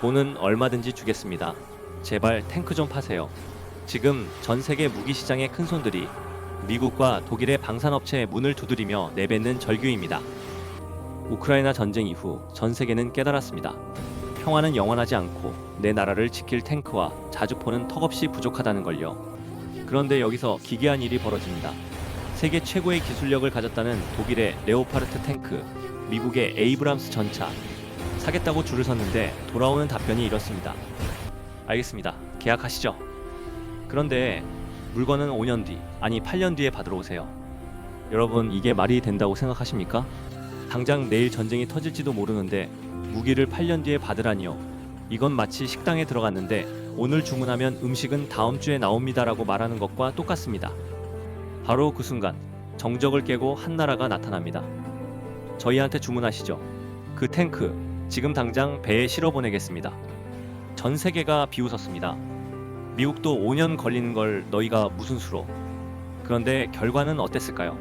돈은 얼마든지 주겠습니다. 제발 탱크 좀 파세요. 지금 전 세계 무기 시장의 큰손들이 미국과 독일의 방산업체에 문을 두드리며 내뱉는 절규입니다. 우크라이나 전쟁 이후 전 세계는 깨달았습니다. 평화는 영원하지 않고 내 나라를 지킬 탱크와 자주포는 턱없이 부족하다는 걸요. 그런데 여기서 기괴한 일이 벌어집니다. 세계 최고의 기술력을 가졌다는 독일의 레오파르트 탱크, 미국의 에이브람스 전차, 사겠다고 줄을 섰는데 돌아오는 답변이 이렇습니다. 알겠습니다. 계약하시죠. 그런데 물건은 5년 뒤, 아니 8년 뒤에 받으러 오세요. 여러분, 이게 말이 된다고 생각하십니까? 당장 내일 전쟁이 터질지도 모르는데 무기를 8년 뒤에 받으라니요. 이건 마치 식당에 들어갔는데 오늘 주문하면 음식은 다음 주에 나옵니다라고 말하는 것과 똑같습니다. 바로 그 순간 정적을 깨고 한 나라가 나타납니다. 저희한테 주문하시죠. 그 탱크 지금 당장 배에 실어 보내겠습니다. 전 세계가 비웃었습니다. 미국도 5년 걸리는 걸 너희가 무슨 수로. 그런데 결과는 어땠을까요?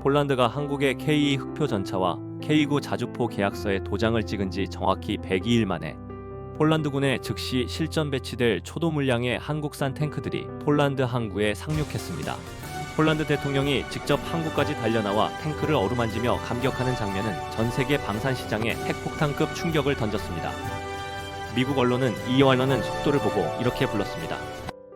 폴란드가 한국의 K2 흑표 전차와 K9 자주포 계약서에 도장을 찍은 지 정확히 102일 만에 폴란드군에 즉시 실전 배치될 초도 물량의 한국산 탱크들이 폴란드 항구에 상륙했습니다. 폴란드 대통령이 직접 항구까지 달려나와 탱크를 어루만지며 감격하는 장면은 전 세계 방산 시장에 핵폭탄급 충격을 던졌습니다. 미국 언론은 이 완화는 속도를 보고 이렇게 불렀습니다.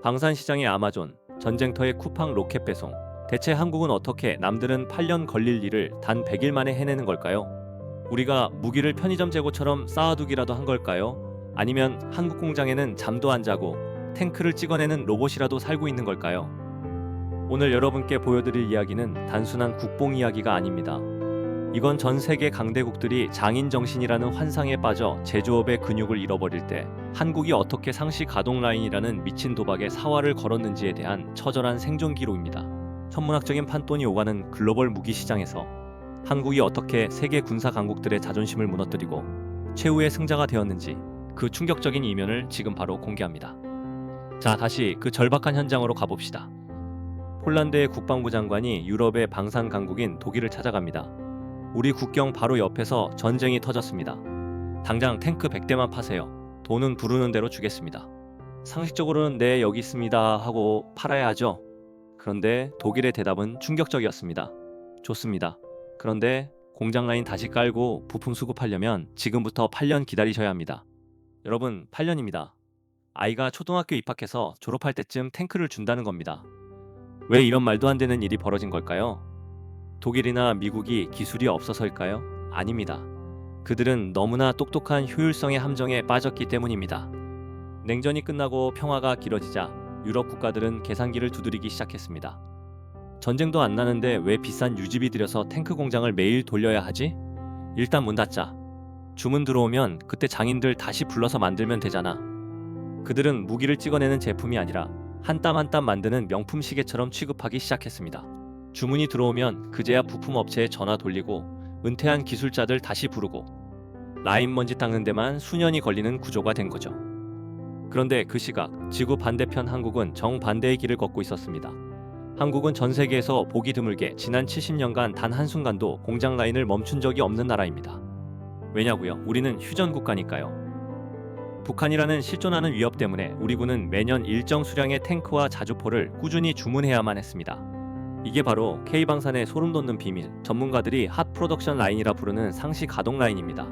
방산 시장의 아마존, 전쟁터의 쿠팡 로켓 배송. 대체 한국은 어떻게 남들은 8년 걸릴 일을 단 100일 만에 해내는 걸까요? 우리가 무기를 편의점 재고처럼 쌓아두기라도 한 걸까요? 아니면 한국 공장에는 잠도 안 자고 탱크를 찍어내는 로봇이라도 살고 있는 걸까요? 오늘 여러분께 보여드릴 이야기는 단순한 국뽕 이야기가 아닙니다. 이건 전 세계 강대국들이 장인 정신이라는 환상에 빠져 제조업의 근육을 잃어버릴 때 한국이 어떻게 상시 가동 라인이라는 미친 도박에 사활을 걸었는지에 대한 처절한 생존 기록입니다. 천문학적인 판돈이 오가는 글로벌 무기 시장에서 한국이 어떻게 세계 군사 강국들의 자존심을 무너뜨리고 최후의 승자가 되었는지 그 충격적인 이면을 지금 바로 공개합니다. 자, 다시 그 절박한 현장으로 가봅시다. 폴란드의 국방부 장관이 유럽의 방산 강국인 독일을 찾아갑니다. 우리 국경 바로 옆에서 전쟁이 터졌습니다. 당장 탱크 100대만 파세요. 돈은 부르는 대로 주겠습니다. 상식적으로는 네, 여기 있습니다 하고 팔아야 하죠. 그런데 독일의 대답은 충격적이었습니다. 좋습니다. 그런데 공장 라인 다시 깔고 부품 수급하려면 지금부터 8년 기다리셔야 합니다. 여러분, 8년입니다. 아이가 초등학교 입학해서 졸업할 때쯤 탱크를 준다는 겁니다. 왜 이런 말도 안 되는 일이 벌어진 걸까요? 독일이나 미국이 기술이 없어서일까요? 아닙니다. 그들은 너무나 똑똑한 효율성의 함정에 빠졌기 때문입니다. 냉전이 끝나고 평화가 길어지자 유럽 국가들은 계산기를 두드리기 시작했습니다. 전쟁도 안 나는데 왜 비싼 유지비 들여서 탱크 공장을 매일 돌려야 하지? 일단 문 닫자. 주문 들어오면 그때 장인들 다시 불러서 만들면 되잖아. 그들은 무기를 찍어내는 제품이 아니라 한 땀 한 땀 만드는 명품 시계처럼 취급하기 시작했습니다. 주문이 들어오면 그제야 부품 업체에 전화 돌리고 은퇴한 기술자들 다시 부르고 라인 먼지 닦는 데만 수년이 걸리는 구조가 된 거죠. 그런데 그 시각 지구 반대편 한국은 정반대의 길을 걷고 있었습니다. 한국은 전 세계에서 보기 드물게 지난 70년간 단 한순간도 공장 라인을 멈춘 적이 없는 나라입니다. 왜냐고요? 우리는 휴전 국가니까요. 북한이라는 실존하는 위협 때문에 우리 군은 매년 일정 수량의 탱크와 자주포를 꾸준히 주문해야만 했습니다. 이게 바로 K방산의 소름 돋는 비밀, 전문가들이 핫 프로덕션 라인이라 부르는 상시 가동 라인입니다.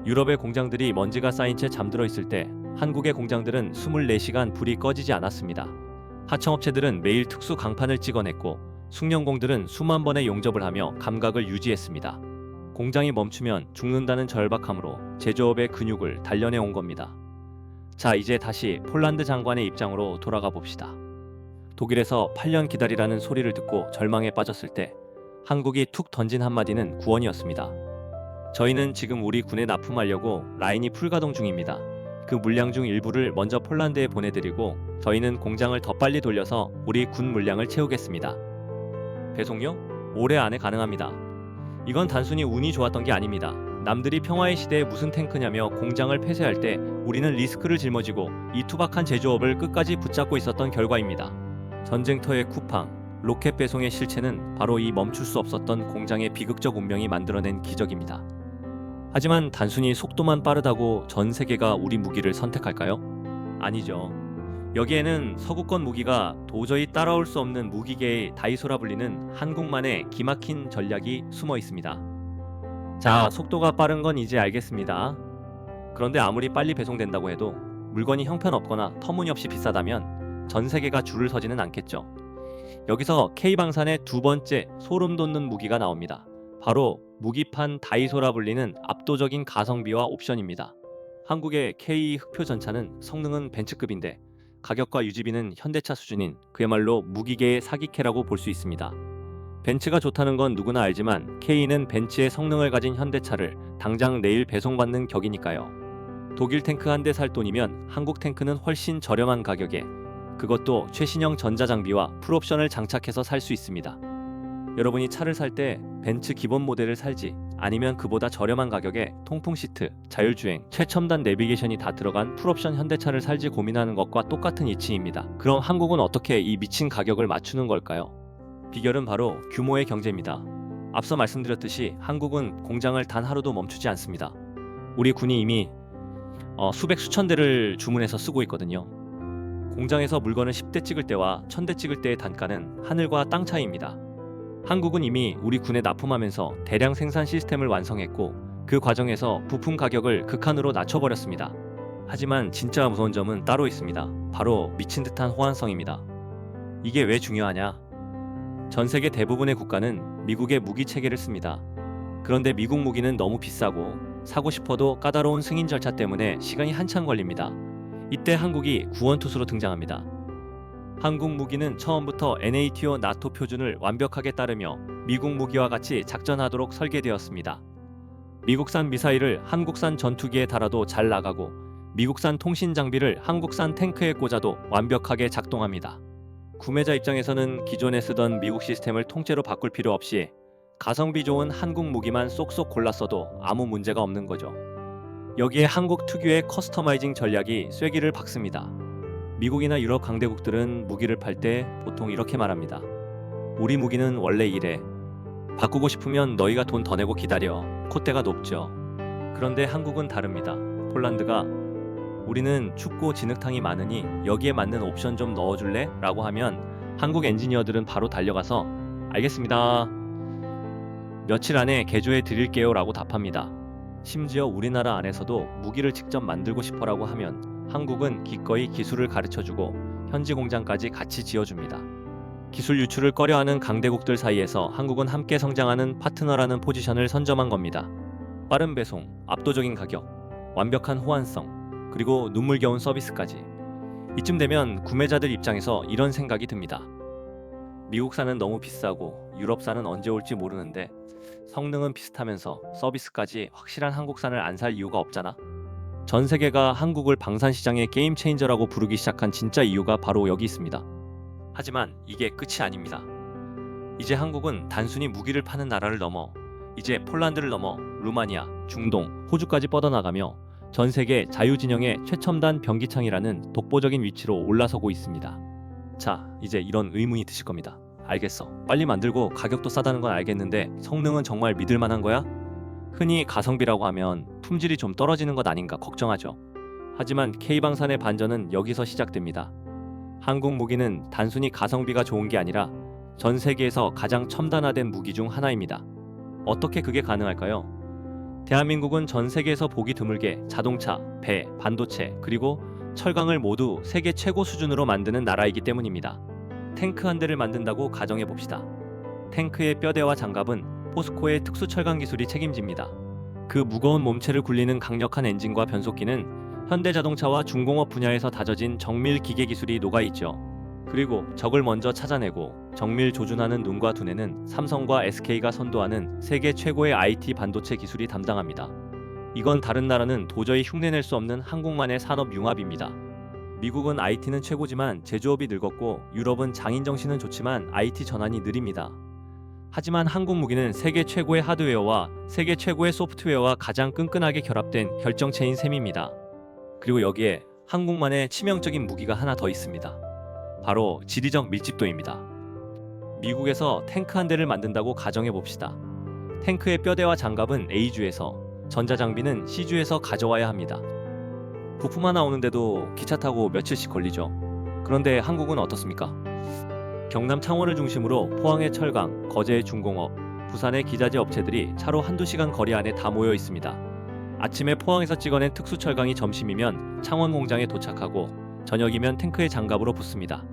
유럽의 공장들이 먼지가 쌓인 채 잠들어 있을 때 한국의 공장들은 24시간 불이 꺼지지 않았습니다. 하청업체들은 매일 특수 강판을 찍어냈고 숙련공들은 수만 번의 용접을 하며 감각을 유지했습니다. 공장이 멈추면 죽는다는 절박함으로 제조업의 근육을 단련해 온 겁니다. 자, 이제 다시 폴란드 장관의 입장으로 돌아가 봅시다. 독일에서 8년 기다리라는 소리를 듣고 절망에 빠졌을 때 한국이 툭 던진 한마디는 구원이었습니다. 저희는 지금 우리 군에 납품하려고 라인이 풀가동 중입니다. 그 물량 중 일부를 먼저 폴란드에 보내드리고 저희는 공장을 더 빨리 돌려서 우리 군 물량을 채우겠습니다. 배송요? 올해 안에 가능합니다. 이건 단순히 운이 좋았던 게 아닙니다. 남들이 평화의 시대에 무슨 탱크냐며 공장을 폐쇄할 때 우리는 리스크를 짊어지고 이 투박한 제조업을 끝까지 붙잡고 있었던 결과입니다. 전쟁터의 쿠팡, 로켓 배송의 실체는 바로 이 멈출 수 없었던 공장의 비극적 운명이 만들어낸 기적입니다. 하지만 단순히 속도만 빠르다고 전 세계가 우리 무기를 선택할까요? 아니죠. 여기에는 서구권 무기가 도저히 따라올 수 없는 무기계의 다이소라 불리는 한국만의 기막힌 전략이 숨어 있습니다. 자, 속도가 빠른 건 이제 알겠습니다. 그런데 아무리 빨리 배송된다고 해도 물건이 형편없거나 터무니없이 비싸다면 전 세계가 줄을 서지는 않겠죠. 여기서 K방산의 두 번째 소름 돋는 무기가 나옵니다. 바로 무기판 다이소라 불리는 압도적인 가성비와 옵션입니다. 한국의 K 흑표 전차는 성능은 벤츠급인데 가격과 유지비는 현대차 수준인 그야말로 무기계의 사기캐라고 볼 수 있습니다. 벤츠가 좋다는 건 누구나 알지만 K는 벤츠의 성능을 가진 현대차를 당장 내일 배송받는 격이니까요. 독일 탱크 한 대 살 돈이면 한국 탱크는 훨씬 저렴한 가격에, 그것도 최신형 전자장비와 풀옵션을 장착해서 살 수 있습니다. 여러분이 차를 살 때 벤츠 기본 모델을 살지 아니면 그보다 저렴한 가격에 통풍 시트, 자율주행, 최첨단 내비게이션이 다 들어간 풀옵션 현대차를 살지 고민하는 것과 똑같은 이치입니다. 그럼 한국은 어떻게 이 미친 가격을 맞추는 걸까요? 비결은 바로 규모의 경제입니다. 앞서 말씀드렸듯이 한국은 공장을 단 하루도 멈추지 않습니다. 우리 군이 이미 수백 수천 대를 주문해서 쓰고 있거든요. 공장에서 물건을 10대 찍을 때와 1000대 찍을 때의 단가는 하늘과 땅 차이입니다. 한국은 이미 우리 군에 납품하면서 대량 생산 시스템을 완성했고 그 과정에서 부품 가격을 극한으로 낮춰버렸습니다. 하지만 진짜 무서운 점은 따로 있습니다. 바로 미친 듯한 호환성입니다. 이게 왜 중요하냐? 전 세계 대부분의 국가는 미국의 무기 체계를 씁니다. 그런데 미국 무기는 너무 비싸고 사고 싶어도 까다로운 승인 절차 때문에 시간이 한참 걸립니다. 이때 한국이 구원투수로 등장합니다. 한국 무기는 처음부터 NATO 나토 표준을 완벽하게 따르며 미국 무기와 같이 작전하도록 설계되었습니다. 미국산 미사일을 한국산 전투기에 달아도 잘 나가고 미국산 통신 장비를 한국산 탱크에 꽂아도 완벽하게 작동합니다. 구매자 입장에서는 기존에 쓰던 미국 시스템을 통째로 바꿀 필요 없이 가성비 좋은 한국 무기만 쏙쏙 골라 써도 아무 문제가 없는 거죠. 여기에 한국 특유의 커스터마이징 전략이 쐐기를 박습니다. 미국이나 유럽 강대국들은 무기를 팔 때 보통 이렇게 말합니다. 우리 무기는 원래 이래. 바꾸고 싶으면 너희가 돈 더 내고 기다려. 콧대가 높죠. 그런데 한국은 다릅니다. 폴란드가 우리는 춥고 진흙탕이 많으니 여기에 맞는 옵션 좀 넣어줄래? 라고 하면 한국 엔지니어들은 바로 달려가서 알겠습니다. 며칠 안에 개조해 드릴게요 라고 답합니다. 심지어 우리나라 안에서도 무기를 직접 만들고 싶어라고 하면 한국은 기꺼이 기술을 가르쳐주고 현지 공장까지 같이 지어줍니다. 기술 유출을 꺼려하는 강대국들 사이에서 한국은 함께 성장하는 파트너라는 포지션을 선점한 겁니다. 빠른 배송, 압도적인 가격, 완벽한 호환성, 그리고 눈물겨운 서비스까지. 이쯤 되면 구매자들 입장에서 이런 생각이 듭니다. 미국산은 너무 비싸고 유럽산은 언제 올지 모르는데 성능은 비슷하면서 서비스까지 확실한 한국산을 안 살 이유가 없잖아. 전 세계가 한국을 방산 시장의 게임 체인저라고 부르기 시작한 진짜 이유가 바로 여기 있습니다. 하지만 이게 끝이 아닙니다. 이제 한국은 단순히 무기를 파는 나라를 넘어 이제 폴란드를 넘어 루마니아, 중동, 호주까지 뻗어나가며 전 세계 자유진영의 최첨단 병기창이라는 독보적인 위치로 올라서고 있습니다. 자, 이제 이런 의문이 드실 겁니다. 알겠어. 빨리 만들고 가격도 싸다는 건 알겠는데 성능은 정말 믿을 만한 거야? 흔히 가성비라고 하면 품질이 좀 떨어지는 것 아닌가 걱정하죠. 하지만 K방산의 반전은 여기서 시작됩니다. 한국 무기는 단순히 가성비가 좋은 게 아니라 전 세계에서 가장 첨단화된 무기 중 하나입니다. 어떻게 그게 가능할까요? 대한민국은 전 세계에서 보기 드물게 자동차, 배, 반도체, 그리고 철강을 모두 세계 최고 수준으로 만드는 나라이기 때문입니다. 탱크 한 대를 만든다고 가정해봅시다. 탱크의 뼈대와 장갑은 포스코의 특수 철강 기술이 책임집니다. 그 무거운 몸체를 굴리는 강력한 엔진과 변속기는 현대자동차와 중공업 분야에서 다져진 정밀 기계 기술이 녹아있죠. 그리고 적을 먼저 찾아내고 정밀 조준하는 눈과 두뇌는 삼성과 SK가 선도하는 세계 최고의 IT 반도체 기술이 담당합니다. 이건 다른 나라는 도저히 흉내낼 수 없는 한국만의 산업 융합입니다. 미국은 IT는 최고지만 제조업이 늙었고 유럽은 장인 정신은 좋지만 IT 전환이 느립니다. 하지만 한국 무기는 세계 최고의 하드웨어와 세계 최고의 소프트웨어와 가장 끈끈하게 결합된 결정체인 셈입니다. 그리고 여기에 한국만의 치명적인 무기가 하나 더 있습니다. 바로 지리적 밀집도입니다. 미국에서 탱크 한 대를 만든다고 가정해봅시다. 탱크의 뼈대와 장갑은 A주에서, 전자장비는 시주에서 가져와야 합니다. 부품 하나 오는데도 기차 타고 며칠씩 걸리죠. 그런데 한국은 어떻습니까? 경남 창원을 중심으로 포항의 철강, 거제의 중공업, 부산의 기자재 업체들이 차로 한두 시간 거리 안에 다 모여 있습니다. 아침에 포항에서 찍어낸 특수 철강이 점심이면 창원 공장에 도착하고 저녁이면 탱크의 장갑으로 붙습니다.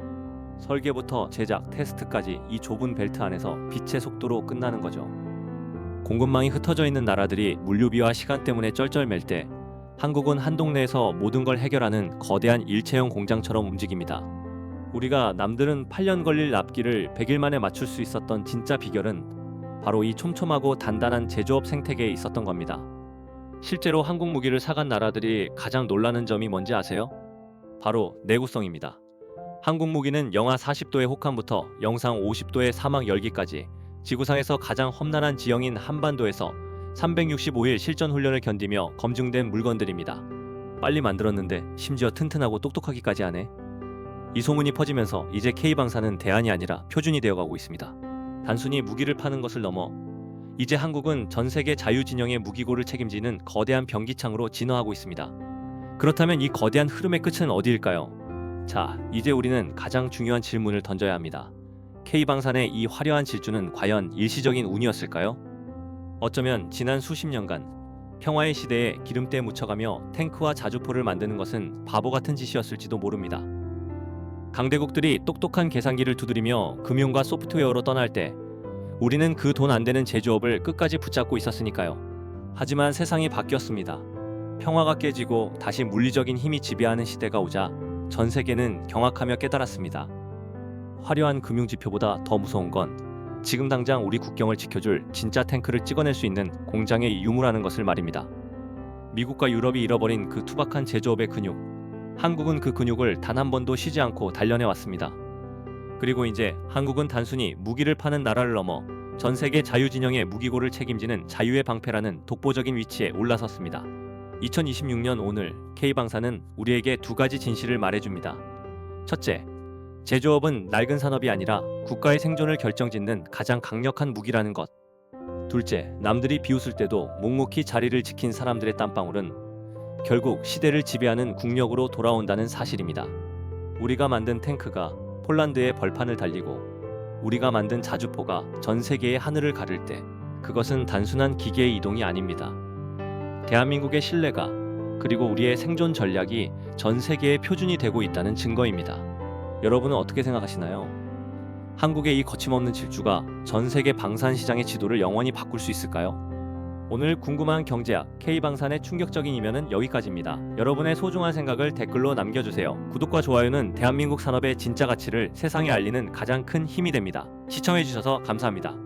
설계부터 제작, 테스트까지 이 좁은 벨트 안에서 빛의 속도로 끝나는 거죠. 공급망이 흩어져 있는 나라들이 물류비와 시간 때문에 쩔쩔맬 때 한국은 한 동네에서 모든 걸 해결하는 거대한 일체형 공장처럼 움직입니다. 우리가 남들은 8년 걸릴 납기를 100일 만에 맞출 수 있었던 진짜 비결은 바로 이 촘촘하고 단단한 제조업 생태계에 있었던 겁니다. 실제로 한국 무기를 사간 나라들이 가장 놀라는 점이 뭔지 아세요? 바로 내구성입니다. 한국 무기는 영하 40도의 혹한부터 영상 50도의 사막 열기까지 지구상에서 가장 험난한 지형인 한반도에서 365일 실전 훈련을 견디며 검증된 물건들입니다. 빨리 만들었는데 심지어 튼튼하고 똑똑하기까지 하네. 이 소문이 퍼지면서 이제 K방사는 대안이 아니라 표준이 되어가고 있습니다. 단순히 무기를 파는 것을 넘어 이제 한국은 전 세계 자유진영의 무기고를 책임지는 거대한 병기창으로 진화하고 있습니다. 그렇다면 이 거대한 흐름의 끝은 어디일까요? 자, 이제 우리는 가장 중요한 질문을 던져야 합니다. K방산의 이 화려한 질주는 과연 일시적인 운이었을까요? 어쩌면 지난 수십 년간 평화의 시대에 기름때에 묻혀가며 탱크와 자주포를 만드는 것은 바보 같은 짓이었을지도 모릅니다. 강대국들이 똑똑한 계산기를 두드리며 금융과 소프트웨어로 떠날 때 우리는 그 돈 안 되는 제조업을 끝까지 붙잡고 있었으니까요. 하지만 세상이 바뀌었습니다. 평화가 깨지고 다시 물리적인 힘이 지배하는 시대가 오자 전 세계는 경악하며 깨달았습니다. 화려한 금융지표보다 더 무서운 건 지금 당장 우리 국경을 지켜줄 진짜 탱크를 찍어낼 수 있는 공장의 유무라는 것을 말입니다. 미국과 유럽이 잃어버린 그 투박한 제조업의 근육, 한국은 그 근육을 단 한 번도 쉬지 않고 단련해 왔습니다. 그리고 이제 한국은 단순히 무기를 파는 나라를 넘어 전 세계 자유진영의 무기고를 책임지는 자유의 방패라는 독보적인 위치에 올라섰습니다. 2026년 오늘 K방사는 우리에게 두 가지 진실을 말해줍니다. 첫째, 제조업은 낡은 산업이 아니라 국가의 생존을 결정짓는 가장 강력한 무기라는 것. 둘째, 남들이 비웃을 때도 묵묵히 자리를 지킨 사람들의 땀방울은 결국 시대를 지배하는 국력으로 돌아온다는 사실입니다. 우리가 만든 탱크가 폴란드의 벌판을 달리고 우리가 만든 자주포가 전 세계의 하늘을 가를 때 그것은 단순한 기계의 이동이 아닙니다. 대한민국의 신뢰가 그리고 우리의 생존 전략이 전 세계의 표준이 되고 있다는 증거입니다. 여러분은 어떻게 생각하시나요? 한국의 이 거침없는 질주가 전 세계 방산 시장의 지도를 영원히 바꿀 수 있을까요? 오늘 궁금한 경제학 K방산의 충격적인 이면은 여기까지입니다. 여러분의 소중한 생각을 댓글로 남겨주세요. 구독과 좋아요는 대한민국 산업의 진짜 가치를 세상에 알리는 가장 큰 힘이 됩니다. 시청해주셔서 감사합니다.